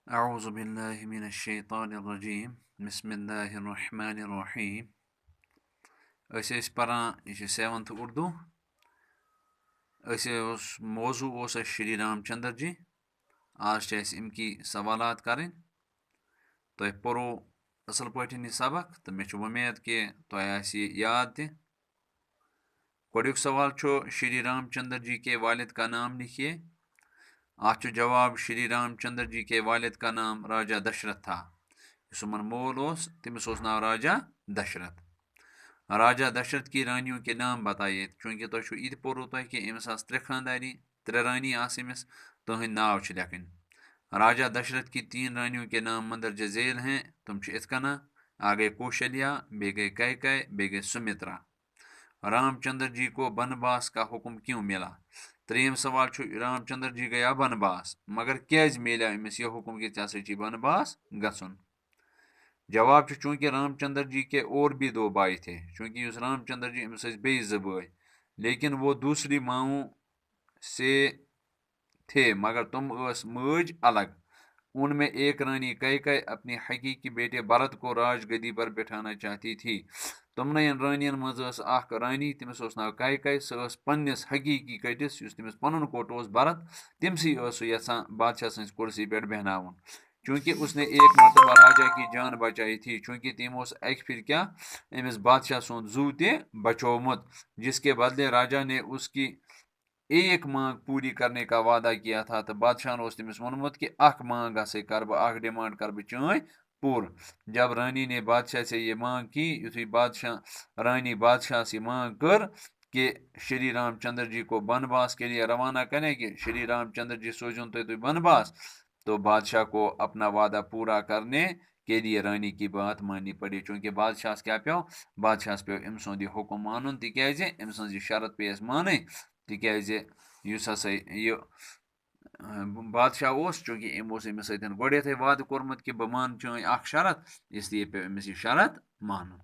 अऊज़ु बिल्लाहि मिनश्शैतानिर्रजीम बिस्मिल्लाहिर्रहमानिर्रहीम। ٲسۍ परान यह 7th उर्दू। मौजू श्री रामचंद्र जी। आज इनकी सवालात करें। तुह पो असल पे यह सबक तो मे उम्मीद कि तुह याद त। गोडुक सवाल श्री रामचंद्र जी के वालिद का नाम लिखिए। आज जवाब श्री रामचंद्र जी के वालिद का नाम राजा दशरथ था। उसमन मोल तमिस नाम राजा दशरथ। राजा दशरथ की रानियों के नाम बताइए। चूँकि तुम यह पोरू तुह कि अमिस त्रे खानदानी 3 रानी आमिस तुहद नाव लिखन। राजा दशरथ की 3 रानियों के नाम मंदरज झेल हैं। तुम इतना आ गए कौशल्या, बे गए कैकय, बे गए सुमित्रा। रामचंद्र जी को बनवास का हुक्म क्यों मिला? 3 सवाल रामचंद्र जी गया बनवास, मगर क्या मिले अमिस यह हुक्म कि चे बनवास गसन? जवाब चूँकि रामचंद्र जी के और भी 2 भाई थे। चूँकि रामचंद्र जी अमिस बे 2 भाई, लेकिन वो दूसरी माओं से थे, मगर तुम मज अलग। उनमें एक रानी कैकय अपनी हकीकी बेटे भरत को राजगद्दी पर बैठाना चाहती थी। तुमने इन रानियन मज रानी, तमिस नाव कैकय। सह पन्निस हकीकी कटिस तमिस पनुन कोट भरत, तमसी यहां बादशाह सन्स कुर्सी पे बहनावन। चूँकि उसने एक मरतबा राजा की जान बचाई थी। चूँकि तम अक फिर क्या अमिस बादशाह सुंद जू ते बचोमुत, जिसके बदले राजा ने उसकी एक मांग पूरी करने का वादा किया था। तो बादशाह ने तमिस वोनमुत कि अख मांग हसे कर अख डिमांड कर चाय पूर। जब रानी ने बादशाह से ये मांग की, युथी रानी बादशाह से मांग कर कि श्री रामचंद्र जी को बनवास के लिए रवाना करें, कि श्री रामचंद्र जी सोचुन तो बनवास, तो बादशाह को अपना वादा पूरा करने के लिए रानी की बात माननी पड़ी। चूँकि बादशाह क्या पे बादशाह पे अम सुंद हुक्म मानुन, तिज अम सज शरत पे मान। तिज हसा यह बादशाह चूँकि अमिस गोडे वाद कोर्मुत कि बह मान चाय अख शरत, इसलिए पे अमिस यह शरत मानुन।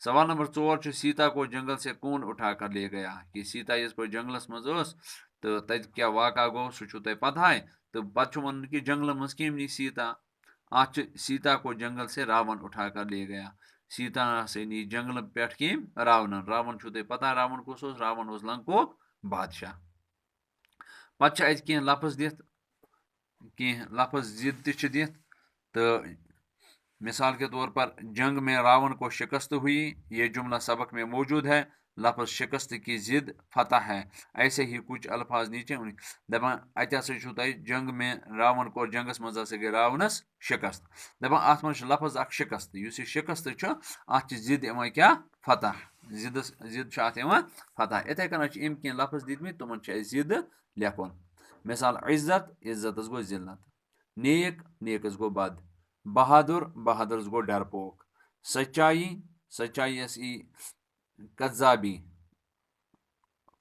सवाल नंबर 4 सीता को जंगल से कौन उठा कर ले गया? कि सीता इस पे जंगलस मज तो तत क्या वाक़ा गो सह तुह पता है। तो पे वन कि जंगल मज कम नी सीता। अत सीता को जंगल से रावण उठा कर ले गया। सीता से नी जंगल पे कम रावणन। रावण तुह पता रावण कुस रावण लंको बादशाह। पे अत लफ्ज दित, लफ्ज जिद दित। तो मिसाल के तौर पर जंग में रावण को शिकस्त हुई, ये जुमला सबक में मौजूद है। लफ्ज शिकस्त की जिद फतह है। ऐसे ही कुछ अल्फाज नीचे दपान अत जंग में रावण को जंगस मज गई रावणस शिकस्त। दपान अत मज लफ्ज अख शिकस्त, इस शिकस्त अत जिद क्या फतह। जिद अत फतह। इथे कन कह लफ्ज दितमत तुम जिद लिखुन। मिसाल इज्जत, इज्जत गो जिल्लत। नेक, नेकस गो बद। बहादुर, बहादुर गो डरपोक। सच्चाई, सच्चाई यी कज्जाबी।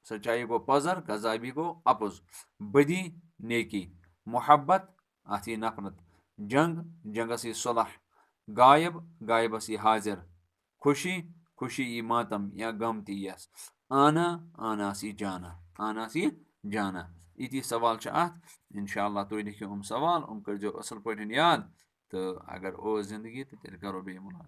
सच्चाई गो पजर, कज्जाबी गो अपुज। बदी, नेकी। मोहब्बत, अथ नफरत। जंग, जंगस सुलह। गायब, गायबस हाजिर। खुशी, खुशी मातम या गम तीयस। आना, आना जाना, आना जाना। इति सवाल इंशाअल्लाह तुम लिखियो सवाल, कर असल पे याद। तो अगर जिंदगी तो तेल करो बे मुलाकात।